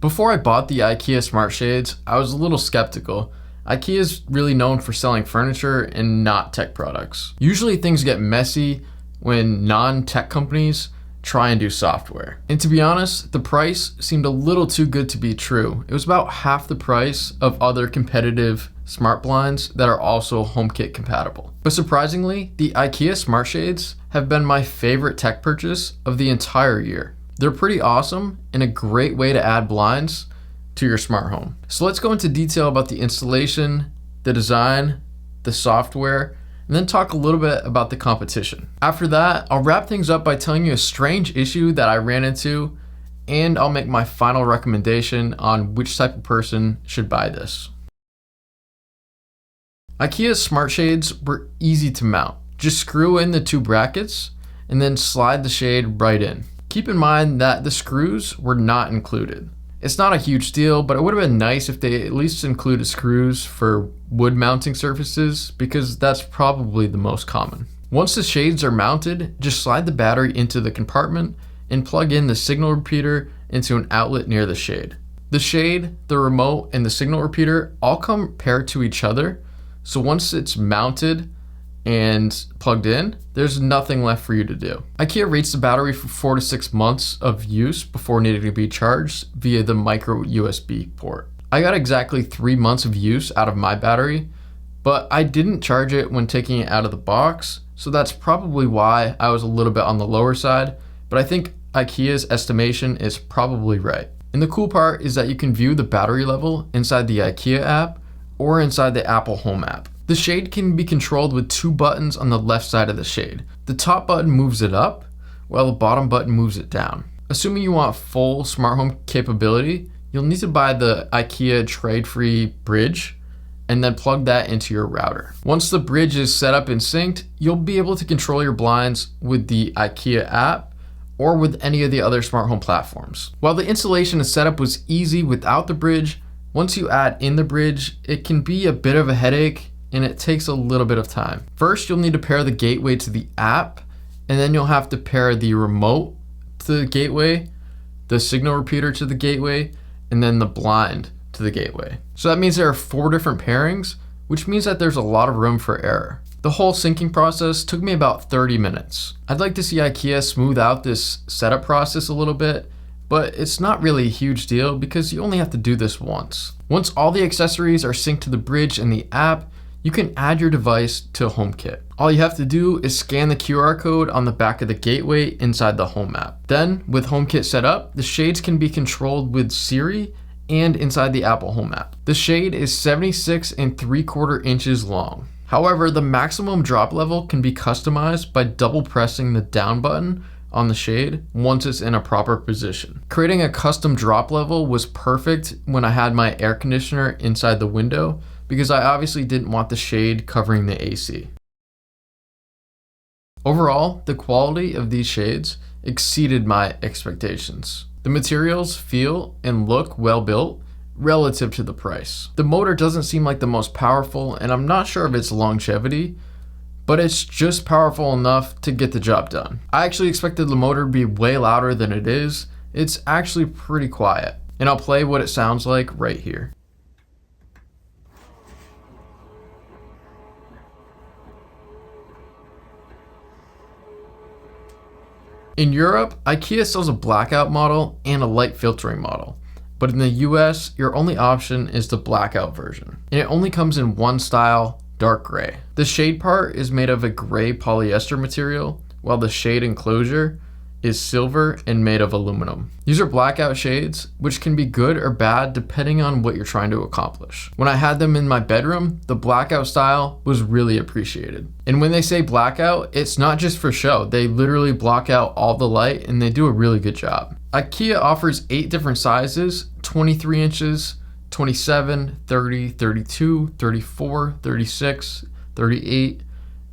Before I bought the IKEA smart shades, I was a little skeptical. IKEA is really known for selling furniture and not tech products. Usually things get messy when non-tech companies try and do software. And to be honest, the price seemed a little too good to be true. It was about half the price of other competitive smart blinds that are also HomeKit compatible. But surprisingly, the IKEA smart shades have been my favorite tech purchase of the entire year. They're pretty awesome and a great way to add blinds to your smart home. So let's go into detail about the installation, the design, the software, and then talk a little bit about the competition. After that, I'll wrap things up by telling you a strange issue that I ran into, and I'll make my final recommendation on which type of person should buy this. IKEA's smart shades were easy to mount. Just screw in the two brackets and then slide the shade right in. Keep in mind that the screws were not included. It's not a huge deal, but it would have been nice if they at least included screws for wood mounting surfaces, because that's probably the most common. Once the shades are mounted, just slide the battery into the compartment and plug in the signal repeater into an outlet near the shade. The shade, the remote, and the signal repeater all come paired to each other, so once it's mounted and plugged in, there's nothing left for you to do. IKEA rates the battery for 4 to 6 months of use before needing to be charged via the micro USB port. I got exactly 3 months of use out of my battery, but I didn't charge it when taking it out of the box, so that's probably why I was a little bit on the lower side, but I think IKEA's estimation is probably right. And the cool part is that you can view the battery level inside the IKEA app or inside the Apple Home app. The shade can be controlled with 2 buttons on the left side of the shade. The top button moves it up, while the bottom button moves it down. Assuming you want full smart home capability, you'll need to buy the IKEA trade-free bridge and then plug that into your router. Once the bridge is set up and synced, you'll be able to control your blinds with the IKEA app or with any of the other smart home platforms. While the installation and setup was easy without the bridge, once you add in the bridge, it can be a bit of a headache and it takes a little bit of time. First, you'll need to pair the gateway to the app, and then you'll have to pair the remote to the gateway, the signal repeater to the gateway, and then the blind to the gateway. So that means there are 4 different pairings, which means that there's a lot of room for error. The whole syncing process took me about 30 minutes. I'd like to see IKEA smooth out this setup process a little bit, but it's not really a huge deal because you only have to do this once. Once all the accessories are synced to the bridge and the app, you can add your device to HomeKit. All you have to do is scan the QR code on the back of the gateway inside the Home app. Then, with HomeKit set up, the shades can be controlled with Siri and inside the Apple Home app. The shade is 76 3/4 inches long. However, the maximum drop level can be customized by double pressing the down button on the shade once it's in a proper position. Creating a custom drop level was perfect when I had my air conditioner inside the window, because I obviously didn't want the shade covering the AC. Overall, the quality of these shades exceeded my expectations. The materials feel and look well built relative to the price. The motor doesn't seem like the most powerful, and I'm not sure of its longevity, but it's just powerful enough to get the job done. I actually expected the motor to be way louder than it is. It's actually pretty quiet, and I'll play what it sounds like right here. In Europe, IKEA sells a blackout model and a light filtering model, but in the US, your only option is the blackout version, and it only comes in one style, dark gray. The shade part is made of a gray polyester material, while the shade enclosure is silver and made of aluminum. These are blackout shades, which can be good or bad depending on what you're trying to accomplish. When I had them in my bedroom, the blackout style was really appreciated. And when they say blackout, it's not just for show. They literally block out all the light and they do a really good job. IKEA offers 8 different sizes, 23 inches, 27, 30, 32, 34, 36, 38,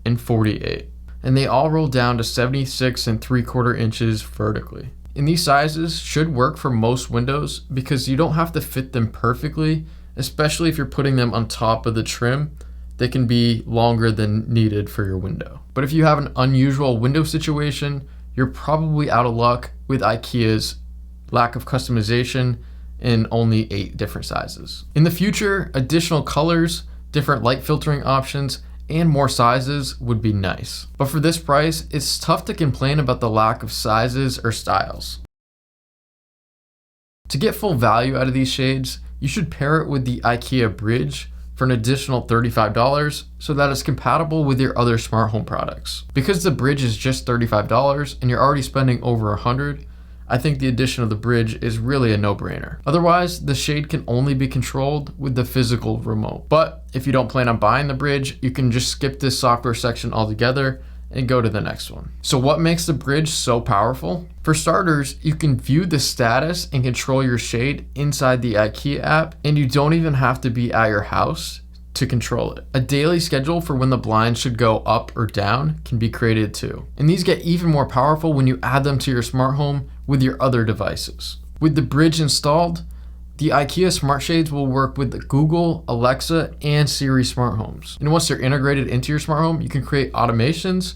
and 48. And they all roll down to 76 3/4 inches vertically. And these sizes should work for most windows because you don't have to fit them perfectly, especially if you're putting them on top of the trim. They can be longer than needed for your window. But if you have an unusual window situation, you're probably out of luck with IKEA's lack of customization in only 8 different sizes. In the future, additional colors, different light filtering options, and more sizes would be nice. But for this price, it's tough to complain about the lack of sizes or styles. To get full value out of these shades, you should pair it with the IKEA Bridge for an additional $35 so that it's compatible with your other smart home products. Because the Bridge is just $35 and you're already spending over $100, I think the addition of the Bridge is really a no-brainer. Otherwise, the shade can only be controlled with the physical remote. But if you don't plan on buying the Bridge, you can just skip this software section altogether and go to the next one. So what makes the Bridge so powerful? For starters, you can view the status and control your shade inside the IKEA app, and you don't even have to be at your house to control it. A daily schedule for when the blinds should go up or down can be created too. And these get even more powerful when you add them to your smart home with your other devices. With the Bridge installed, the IKEA smart shades will work with the Google, Alexa, and Siri smart homes. And once they're integrated into your smart home, you can create automations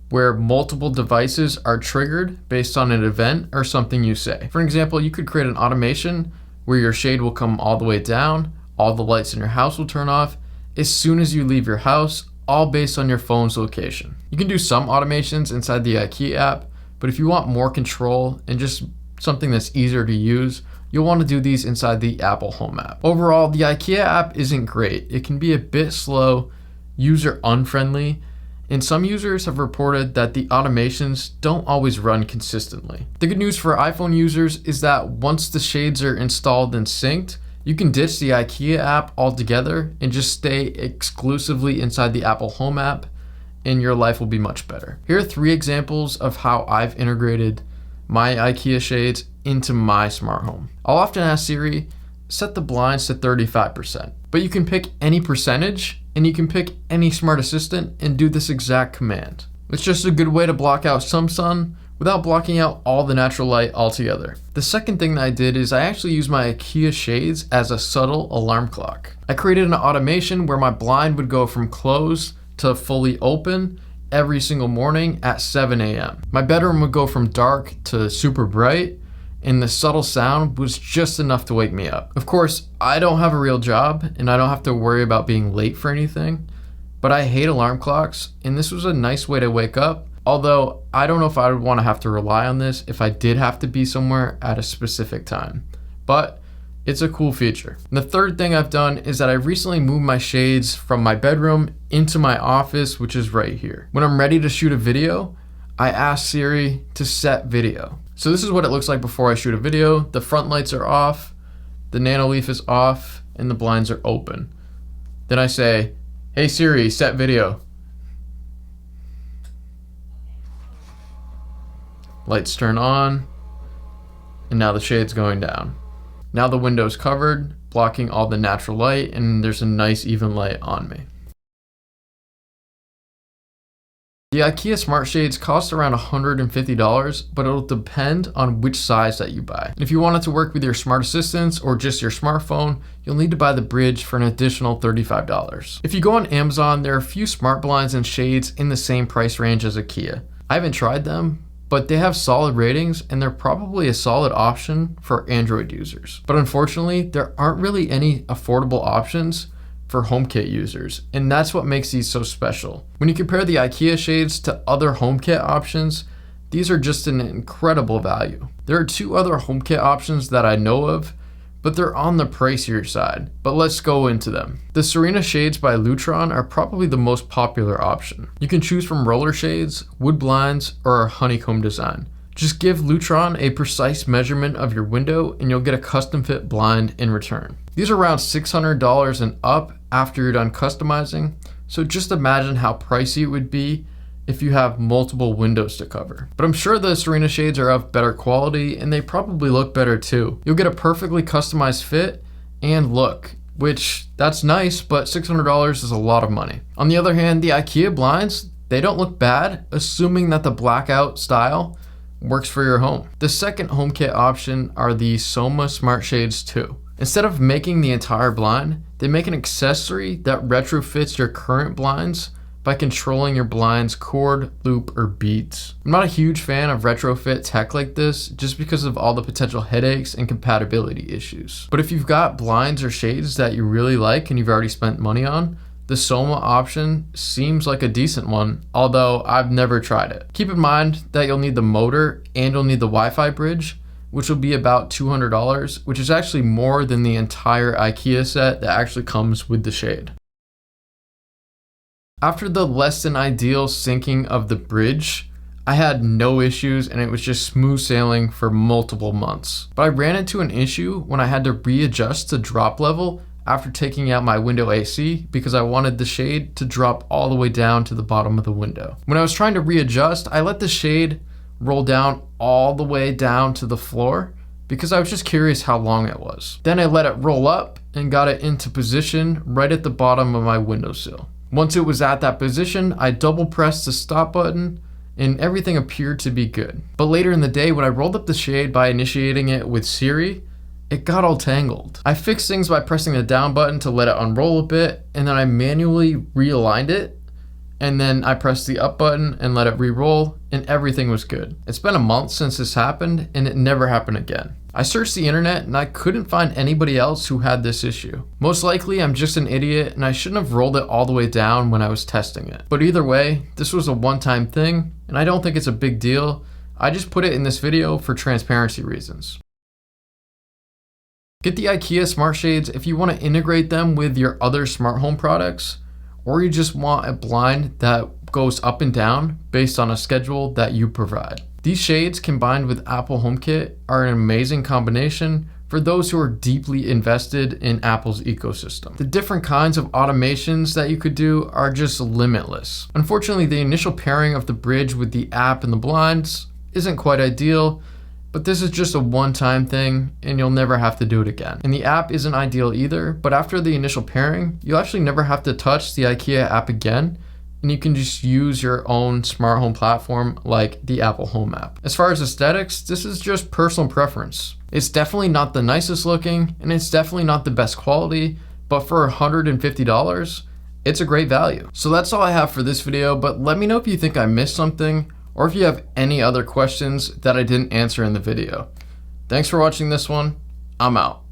where multiple devices are triggered based on an event or something you say. For example, you could create an automation where your shade will come all the way down, all the lights in your house will turn off as soon as you leave your house, all based on your phone's location. You can do some automations inside the IKEA app, but if you want more control and just something that's easier to use, you'll want to do these inside the Apple Home app. Overall, the IKEA app isn't great. It can be a bit slow, user unfriendly, and some users have reported that the automations don't always run consistently. The good news for iPhone users is that once the shades are installed and synced, you can ditch the IKEA app altogether and just stay exclusively inside the Apple Home app, and your life will be much better. Here are 3 examples of how I've integrated my IKEA shades into my smart home. I'll often ask Siri, set the blinds to 35%, but you can pick any percentage and you can pick any smart assistant and do this exact command. It's just a good way to block out some sun without blocking out all the natural light altogether. The second thing that I did is I actually used my IKEA shades as a subtle alarm clock. I created an automation where my blind would go from closed to fully open every single morning at 7 a.m. My bedroom would go from dark to super bright, and the subtle sound was just enough to wake me up. Of course, I don't have a real job and I don't have to worry about being late for anything, but I hate alarm clocks, and this was a nice way to wake up. Although I don't know if I would want to have to rely on this if I did have to be somewhere at a specific time, but it's a cool feature. And the third thing I've done is that I recently moved my shades from my bedroom into my office, which is right here. When I'm ready to shoot a video, I ask Siri to set video. So this is what it looks like before I shoot a video. The front lights are off, the Nanoleaf is off, and the blinds are open. Then I say, hey Siri, set video. Lights turn on, and now the shade's going down. Now the window's covered, blocking all the natural light, and there's a nice even light on me. The IKEA smart shades cost around $150, but it'll depend on which size that you buy. If you want it to work with your smart assistants or just your smartphone, you'll need to buy the Bridge for an additional $35. If you go on Amazon, there are a few smart blinds and shades in the same price range as IKEA. I haven't tried them, but they have solid ratings and they're probably a solid option for Android users. But unfortunately, there aren't really any affordable options for HomeKit users, and that's what makes these so special. When you compare the IKEA shades to other HomeKit options, these are just an incredible value. There are 2 other HomeKit options that I know of, but they're on the pricier side. But let's go into them. The Serena shades by Lutron are probably the most popular option. You can choose from roller shades, wood blinds, or a honeycomb design. Just give Lutron a precise measurement of your window and you'll get a custom fit blind in return. These are around $600 and up after you're done customizing, so just imagine how pricey it would be if you have multiple windows to cover. But I'm sure the Serena shades are of better quality and they probably look better too. You'll get a perfectly customized fit and look, which that's nice, but $600 is a lot of money. On the other hand, the IKEA blinds, they don't look bad, assuming that the blackout style works for your home. The second HomeKit option are the Soma Smart Shades 2. Instead of making the entire blind, they make an accessory that retrofits your current blinds by controlling your blind's cord, loop, or beads. I'm not a huge fan of retrofit tech like this just because of all the potential headaches and compatibility issues. But if you've got blinds or shades that you really like and you've already spent money on, the Soma option seems like a decent one, although I've never tried it. Keep in mind that you'll need the motor and you'll need the Wi-Fi bridge, which will be about $200, which is actually more than the entire IKEA set that actually comes with the shade. After the less than ideal syncing of the bridge, I had no issues and it was just smooth sailing for multiple months. But I ran into an issue when I had to readjust the drop level after taking out my window AC because I wanted the shade to drop all the way down to the bottom of the window. When I was trying to readjust, I let the shade roll down all the way down to the floor because I was just curious how long it was. Then I let it roll up and got it into position right at the bottom of my windowsill. Once it was at that position, I double pressed the stop button and everything appeared to be good. But later in the day, when I rolled up the shade by initiating it with Siri, it got all tangled. I fixed things by pressing the down button to let it unroll a bit, and then I manually realigned it, and then I pressed the up button and let it re-roll, and everything was good. It's been a month since this happened, and it never happened again. I searched the internet and I couldn't find anybody else who had this issue. Most likely I'm just an idiot and I shouldn't have rolled it all the way down when I was testing it. But either way, this was a one-time thing, and I don't think it's a big deal. I just put it in this video for transparency reasons. Get the IKEA smart shades if you want to integrate them with your other smart home products, or you just want a blind that goes up and down based on a schedule that you provide. These shades combined with Apple HomeKit are an amazing combination for those who are deeply invested in Apple's ecosystem. The different kinds of automations that you could do are just limitless. Unfortunately, the initial pairing of the bridge with the app and the blinds isn't quite ideal, but this is just a one-time thing and you'll never have to do it again. And the app isn't ideal either, but after the initial pairing, you'll actually never have to touch the IKEA app again, and you can just use your own smart home platform like the Apple Home app. As far as aesthetics, this is just personal preference. It's definitely not the nicest looking, and it's definitely not the best quality, but for $150, it's a great value. So that's all I have for this video, but let me know if you think I missed something, or if you have any other questions that I didn't answer in the video. Thanks for watching this one. I'm out.